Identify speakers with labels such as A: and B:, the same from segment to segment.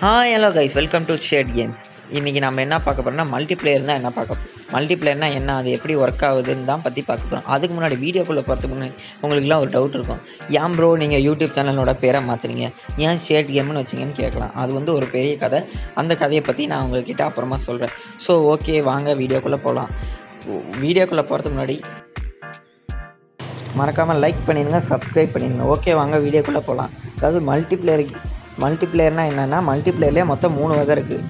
A: Hello guys, welcome to shade games. இன்றைக்கி நம்ம என்ன பார்க்க போகிறோம்னா மல்டிப்ளேயர் தான் என்ன பார்க்க போகிறோம். மல்டிப்ளேயர்னா என்ன, அது எப்படி ஒர்க் ஆகுதுன்னு தான் பற்றி பார்க்க போகிறோம். அதுக்கு முன்னாடி வீடியோக்குள்ளே போகிறதுக்கு முன்னாடி உங்களுக்குலாம் ஒரு டவுட் இருக்கும். ஏன் ப்ரோ நீங்கள் யூடியூப் சேனலோட பேரை மாற்றுறீங்க, ஏன் ஷேட் கேம்னு வச்சிங்கன்னு கேட்கலாம். அது வந்து ஒரு பெரிய கதை. அந்த கதையை பற்றி நான் உங்கள்கிட்ட அப்புறமா சொல்கிறேன். ஸோ ஓகே, வாங்க வீடியோக்குள்ளே போகலாம். வீடியோக்குள்ளே போகிறதுக்கு முன்னாடி மறக்காமல் லைக் பண்ணிடுங்க, சப்ஸ்கிரைப் பண்ணிடுங்க. ஓகே, வாங்க வீடியோக்குள்ளே போகலாம். அதாவது மல்டிப்ளேயர்னால் என்னென்னா, மல்டிப்ளேயர்லேயே மொத்தம் 3 வகை இருக்குது.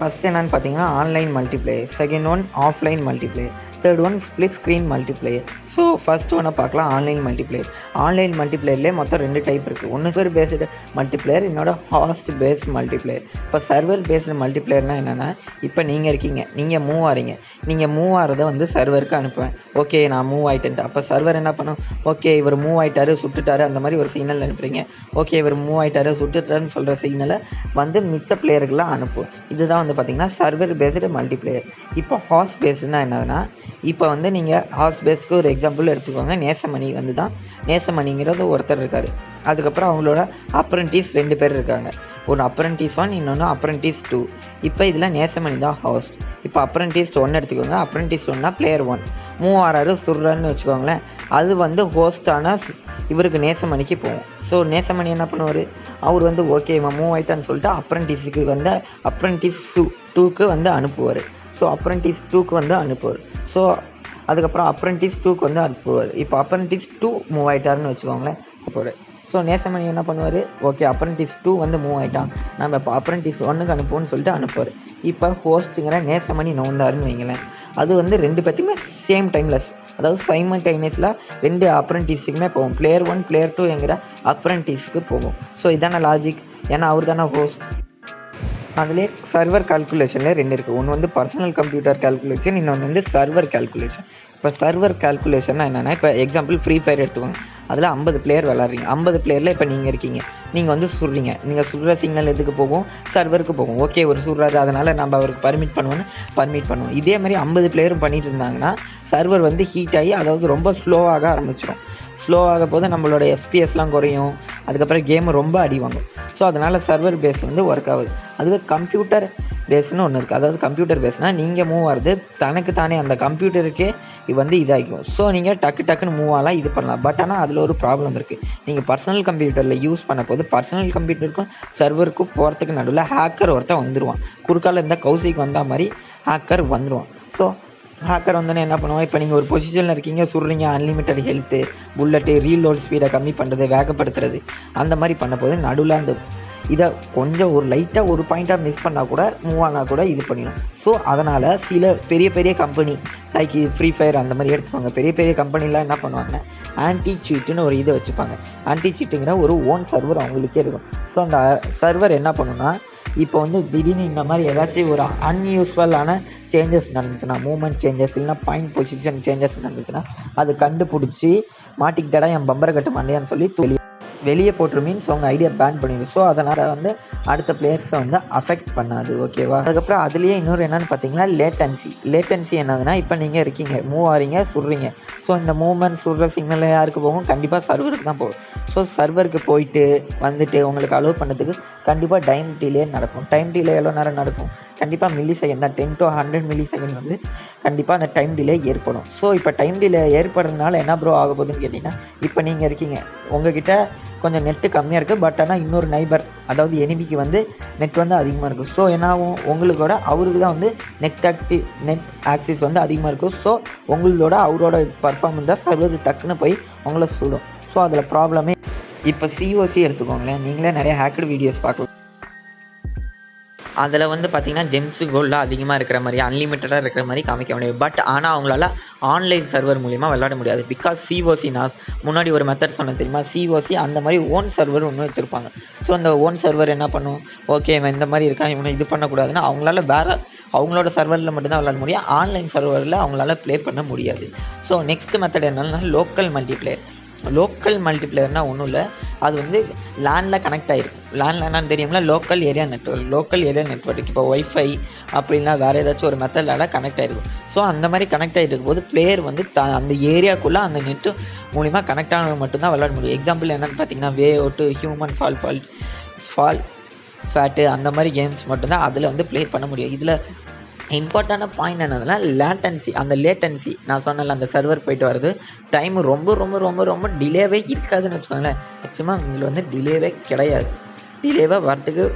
A: ஃபஸ்ட் என்னென்னு பார்த்தீங்கன்னா online multiplayer, second one offline multiplayer, third one split screen multiplayer. So first ஒன்றை பார்க்கலாம், ஆன்லைன் மல்டிப்ளேயர். ஆன்லைன் மல்டிப்ளேயர்லேயே மொத்தம் 2 டைப் இருக்குது. ஒன்று சர்வர் பேஸ்டு மல்டிப்ளேயர், இன்னொரு ஹாஸ்ட் பேஸ்ட் மல்டிப்ளேயர். இப்போ சர்வர் பேஸ்டு மல்டிப்ளேயர்னால் என்னென்னா, இப்போ நீங்கள் இருக்கீங்க, நீங்கள் மூவ் ஆகிறீங்க, நீங்கள் மூவ் ஆகிறத வந்து சர்வருக்கு அனுப்புவேன். ஓகே, நான் மூவ் ஆகிட்டேன்ட்டு. அப்போ சர்வர் என்ன பண்ணும், ஓகே இவர் மூவ் ஆகிட்டாரு, சுட்டுட்டாரு, அந்த மாதிரி ஒரு சிக்னல் அனுப்புறீங்க. ஓகே இவர் மூவ் ஆகிட்டாரு, சுட்டுட்டாருன்னு சொல்கிற சிக்னலை வந்து மிச்ச பிளேயருக்குலாம் அனுப்பும். இதுதான் வந்து பார்த்திங்கன்னா சர்வர் பேஸ்டு மல்டிப்ளேயர். இப்போ ஹாஸ்ட் பேஸ்டுனா என்னதுன்னா, இப்போ வந்து நீங்கள் ஹாஸ்ட் பேஸ்க்கு ஒரு எக்ஸாம்பிள் எடுத்துக்கோங்க. நேசமணி வந்து தான், நேசமணிங்கிறது ஒருத்தர் இருக்கார். அதுக்கப்புறம் அவங்களோட அப்ரெண்டிஸ் 2 பேர் இருக்காங்க. ஒன்று அப்ரெண்டிஸ் 1, இன்னொன்று அப்ரெண்டிஸ் 2. இப்போ இதில் நேசமணி தான் ஹாஸ்ட். இப்போ அப்ரெண்டிஸ் 1 எடுத்துக்கோங்க. அப்ரெண்டிஸ் 1னா பிளேயர் 1 மூவ் ஆறாரு சுடுறான்னு வச்சுக்கோங்களேன். அது வந்து ஹோஸ்டான இவருக்கு நேசமணிக்கு போகும். ஸோ நேசமணி என்ன பண்ணுவார், அவர் வந்து ஓகே இவன் மூவ் ஆகிட்டான்னு சொல்லிட்டு அப்ரெண்டிஸுக்கு வந்து அப்ரெண்டிஸ் 2க்கு வந்து அனுப்புவார். ஸோ அப்ரெண்டிஸ் 2க்கு வந்து அனுப்புவார். ஸோ அதுக்கப்புறம் அப்ரெண்டிஸ் 2க்கு வந்து அனுப்புவார். இப்போ அப்ரெண்டிஸ் 2 மூவ் ஆகிட்டாருன்னு வச்சுக்கோங்களேன் போவார். ஸோ நேசமணி என்ன பண்ணுவார், ஓகே அப்ரெண்டிஸ் 2 வந்து மூவ் ஆகிட்டான், நம்ம இப்போ அப்ரெண்டிஸ் 1க்கு அனுப்புவோன்னு சொல்லிட்டு அனுப்புவார். இப்போ ஹோஸ்ட்டுங்கிற நேசமணி நோந்தாருன்னு வைங்களேன். அது வந்து 2 பேர்த்துக்குமே சேம் டைம்லெஸ், அதாவது சைமல்டேனியஸில் 2 அப்ரெண்டிஸுக்குமே போகும். பிளேயர் 1 பிளேயர் 2 என்கிற அப்ரெண்டிஸுக்கு போகும். ஸோ இதான லாஜிக், ஏன்னா அவர் தானே ஹோஸ்ட். அதிலே சர்வர் கால்குலேஷனில் 2 இருக்குது. ஒன்று வந்து பர்சனல் கம்ப்யூட்டர் கால்குலேஷன், இன்னொன்று வந்து சர்வர் கால்குலேஷன். இப்போ சர்வர் கால்குலேஷன்னா என்னென்னா, இப்போ எக்ஸாம்பிள் ஃப்ரீ ஃபயர் எடுத்துக்கோங்க. அதில் 50 பிளேயர் விளாட்றீங்க. 50 பிளேயரில் இப்போ நீங்கள் இருக்கீங்க, நீங்கள் வந்து சுடுறீங்க. நீங்கள் சுடுற சிக்னல் எதுக்கு போகும், சர்வருக்கு போகும். ஓகே ஒரு சுடுறாரு, அதனால் நம்ம அவருக்கு பர்மிட் பண்ணுவோம். இதே மாதிரி 50 பிளேயரும் பண்ணிட்டு இருந்தாங்கன்னா சர்வர் வந்து ஹீட் ஆகி, அதாவது ரொம்ப ஸ்லோவாக ஆரம்பிச்சிடும். ஸ்லோவாக போது நம்மளோட எஃபிஎஸ்லாம் குறையும், அதுக்கப்புறம் கேமு ரொம்ப அடி வாங்கும். ஸோ அதனால் சர்வர் பேஸ் வந்து ஒர்க் ஆகுது. அதுவே கம்ப்யூட்டர் பேஸ்னு ஒன்று இருக்குது. அதாவது கம்ப்யூட்டர் பேஸ்னால் நீங்கள் மூவ் ஆகிறது தனக்கு தானே அந்த கம்ப்யூட்டருக்கே வந்து இதாகிக்கும். ஸோ நீங்கள் டக்குன்னு மூவ் ஆகலாம், இது பண்ணலாம். பட் ஆனால் அதில் ஒரு ப்ராப்ளம் இருக்குது. நீங்கள் பர்சனல் கம்ப்யூட்டரில் யூஸ் பண்ண போது பர்சனல் கம்ப்யூட்டருக்கும் சர்வருக்கும் போகிறதுக்கு நடுவில் ஹேக்கர் ஒருத்தன் வந்துடுவான். குறுக்கால இருந்தால் கௌசிக்கு வந்த மாதிரி ஹேக்கர் வந்துடுவான். ஸோ ஹேக்கர் வந்தோன்னே என்ன பண்ணுவோம், இப்போ நீங்கள் ஒரு பொசிஷனில் இருக்கீங்க, சுடுறீங்க, அன்லிமிட்டட் ஹெல்த்து, புல்லட்டு, ரீலோட் ஸ்பீடை கம்மி பண்ணுறது, வேகப்படுத்துறது, அந்த மாதிரி பண்ண போது நடுவில் அந்த இதை கொஞ்சம் ஒரு லைட்டாக ஒரு பாயிண்ட்டாக மிஸ் பண்ணால் கூட மூவ் ஆனால் கூட இது பண்ணிடும். ஸோ அதனால் சில பெரிய கம்பெனி லைக் ஃப்ரீ ஃபயர் அந்த மாதிரி எடுத்துப்பாங்க. பெரிய கம்பெனிலாம் என்ன பண்ணுவாங்கன்னா ஆன்டி சீட்டுன்னு ஒரு இதை வச்சுப்பாங்க. ஆன்டி சீட்டுங்கிற ஒரு ஓன் சர்வர் அவங்களுக்கே இருக்கும். ஸோ அந்த சர்வர் என்ன பண்ணுன்னா, இப்போ வந்து திடீர்னு இந்த மாதிரி ஏதாச்சும் ஒரு அன்யூஸ்வலான சேஞ்சஸ் நடந்துச்சுன்னா, மூவ்மெண்ட் சேஞ்சஸ் இல்லைனா பாயிண்ட் பொசிஷன் சேஞ்சஸ் நடந்துச்சுன்னா, அது கண்டுபிடிச்சி மாட்டிக்கிட்டடா என் பம்பரை கட்டு மண்டையான்னு சொல்லி வெளியே போட்டுரு, மீன்ஸ் அவங்க ஐடியா பேன் பண்ணிடும். ஸோ அதனால் வந்து அடுத்த பிளேயர்ஸை வந்து அஃபெக்ட் பண்ணாது. ஓகேவா. அதுக்கப்புறம் அதுலேயே இன்னொரு என்னென்னு பார்த்தீங்கன்னா லேட்டன்சி என்னதுன்னா, இப்போ நீங்கள் இருக்கீங்க, மூவ் ஆகிறீங்க, சுடுறீங்க. ஸோ இந்த மூவ்மெண்ட் சுடுற சிக்னல் யாருக்கு போகும், கண்டிப்பாக சர்வருக்கு தான் போகும். ஸோ சர்வருக்கு போயிட்டு வந்துட்டு உங்களுக்கு அலோவ் பண்ணதுக்கு கண்டிப்பாக டைம் டிலே நடக்கும். டைம் டிலே எவ்வளோ நேரம் நடக்கும், கண்டிப்பாக மில்லி செகண்ட் தான். 10 to 100 மில்லி செகண்ட் வந்து கண்டிப்பாக அந்த டைம் டிலே ஏற்படும். ஸோ இப்போ டைம் டிலே ஏற்படுறதுனால என்ன ப்ரோ ஆக போகுதுன்னு கேட்டிங்கன்னா, இப்போ நீங்கள் இருக்கீங்க, உங்ககிட்ட கொஞ்சம் நெட்டு கம்மியாக இருக்குது, பட் ஆனால் இன்னொரு நைபர், அதாவது எனிமிக்கு வந்து நெட் வந்து அதிகமாக இருக்கும். ஸோ என்னாகும், உங்களுக்கோட அவருக்கு தான் வந்து நெட் ஆக்சிஸ் வந்து அதிகமாக இருக்கும். ஸோ உங்களோட அவரோட பர்ஃபார்மன்ஸ் தான் சர்வர் டக்குன்னு போய் உங்களை சுடும். ஸோ அதில் ப்ராப்ளமே. இப்போ சிஓசி எடுத்துக்கோங்களேன், நீங்களே நிறைய ஹேக்கட் வீடியோஸ் பார்க்கலாம். அதில் வந்து பார்த்திங்கன்னா ஜெம்ஸு கோல்டாக அதிகமாக இருக்கிற மாதிரி, அன்லிமிட்டடாக இருக்கிற மாதிரி காமிக்க முடியும். பட் ஆனால் அவங்களால ஆன்லைன் சர்வர் மூலிமா விளையாட முடியாது. பிகாஸ் சிஓசி, நான் முன்னாடி ஒரு மெத்தட் சொன்னேன் தெரியுமா, சிஓசி அந்த மாதிரி ஓன் சர்வர் ஒன்று வச்சுருப்பாங்க. ஸோ அந்த ஓன் சர்வர் என்ன பண்ணும், ஓகே இவன் இந்த மாதிரி இருக்கான், இவனை இது பண்ணக்கூடாதுன்னா அவங்களால வேறு அவங்களோட சர்வரில் மட்டும்தான் விளையாட முடியும், ஆன்லைன் சர்வரில் அவங்களால ப்ளே பண்ண முடியாது. ஸோ நெக்ஸ்ட் மெத்தட் என்னன்னா லோக்கல் மல்டிப்ளேயர்னால் ஒன்றும் இல்லை, அது வந்து லேண்டில் கனெக்ட் ஆகிருக்கும். லேண்டில் என்னன்னு தெரியும்ல, லோக்கல் ஏரியா நெட்வொர்க். இப்போ ஒய்ஃபை அப்படின்னா வேறு ஏதாச்சும் ஒரு மெத்தடால் கனெக்ட் ஆகிருக்கும். ஸோ அந்த மாதிரி கனெக்ட் ஆகிட்டு இருக்கும்போது பிளேயர் வந்து அந்த ஏரியாக்குள்ளே அந்த நெட்டு மூலிமா கனெக்ட் ஆனது மட்டும்தான் விளையாட முடியும். எக்ஸாம்பிள் என்னென்னு பார்த்தீங்கன்னா, way out, human fall fat அந்த மாதிரி கேம்ஸ் மட்டும்தான் அதில் வந்து ப்ளே பண்ண முடியும். இதில் இம்பார்ட்டண்டான பாயிண்ட் என்னதுன்னா லேட்டன்சி நான் சொன்னல அந்த சர்வர் போயிட்டு வருது டைம் ரொம்ப ரொம்ப ரொம்ப ரொம்ப டிலேவே இருக்காதுன்னு வச்சுக்கோங்களேன். மேக்ஸிமம் இதில் வந்து டிலேவே கிடையாது, டிலேவே வரத்துக்கு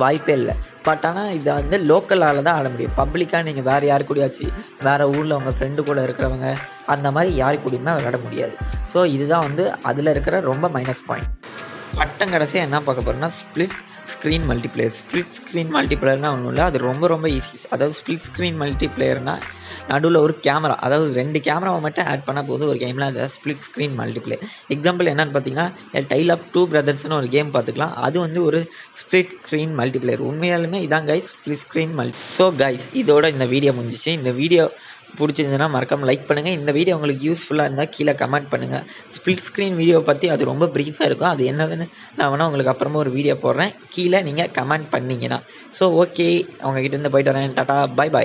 A: வாய்ப்பே இல்லை. பட் ஆனால் இதை வந்து லோக்கலால் தான் ஆட முடியும். பப்ளிக்காக நீங்கள் வேறு யாரு கூடயாச்சு வேறு ஊரில் உங்கள் ஃப்ரெண்டு கூட இருக்கிறவங்க அந்த மாதிரி யாரு கூடயுமே விளையாட முடியாது. ஸோ இதுதான் வந்து அதில் இருக்கிற ரொம்ப மைனஸ் பாயிண்ட். கடைசியாக என்ன பார்க்க போகிறோம்னா ஸ்ப்ளிட் ஸ்க்ரீன் மல்டிப்ளேயர்னால் ஒன்றும் இல்லை, அது ரொம்ப ரொம்ப ஈஸி. அதாவது ஸ்ப்ளிட் ஸ்க்ரீன் மல்டிப்ளேயர்னால் நடுவில் ஒரு கேமரா, அதாவது 2 கேமராவை மட்டும் ஆட் பண்ணால் போதும் ஒரு கேமில். அது ஸ்ப்ளிட் ஸ்க்ரீன் மல்டிப்ளேயர். எக்ஸாம்பிள் என்னென்னு பார்த்தீங்கன்னா டைல் ஆஃப் 2 பிரதர்ஸ்னு ஒரு கேம் பார்த்துக்கலாம். அது வந்து ஒரு ஸ்ப்ளிட் ஸ்க்ரீன் மல்டிப்ளேயர். உண்மையாலுமே இதான் guys split screen so guys இதோட இந்த வீடியோ முடிஞ்சிச்சு. இந்த வீடியோ பிடிச்சிருந்ததுன்னா மறக்காமல் லைக் பண்ணுங்கள். இந்த வீடியோ உங்களுக்கு யூஸ்ஃபுல்லாக இருந்தால் கீழே கமெண்ட் பண்ணுங்கள். ஸ்ப்ளிட் ஸ்க்ரீன் வீடியோ பற்றி அது ரொம்ப ப்ரீஃபாக இருக்கும். அது என்னதுன்னு நான் வேணால் உங்களுக்கு அப்புறமா ஒரு வீடியோ போடுறேன், கீழே நீங்கள் கமெண்ட் பண்ணிங்கன்னா. ஸோ ஓகே, அவங்ககிட்ட இருந்து போயிட்டு வரேன். Tata, bye bye.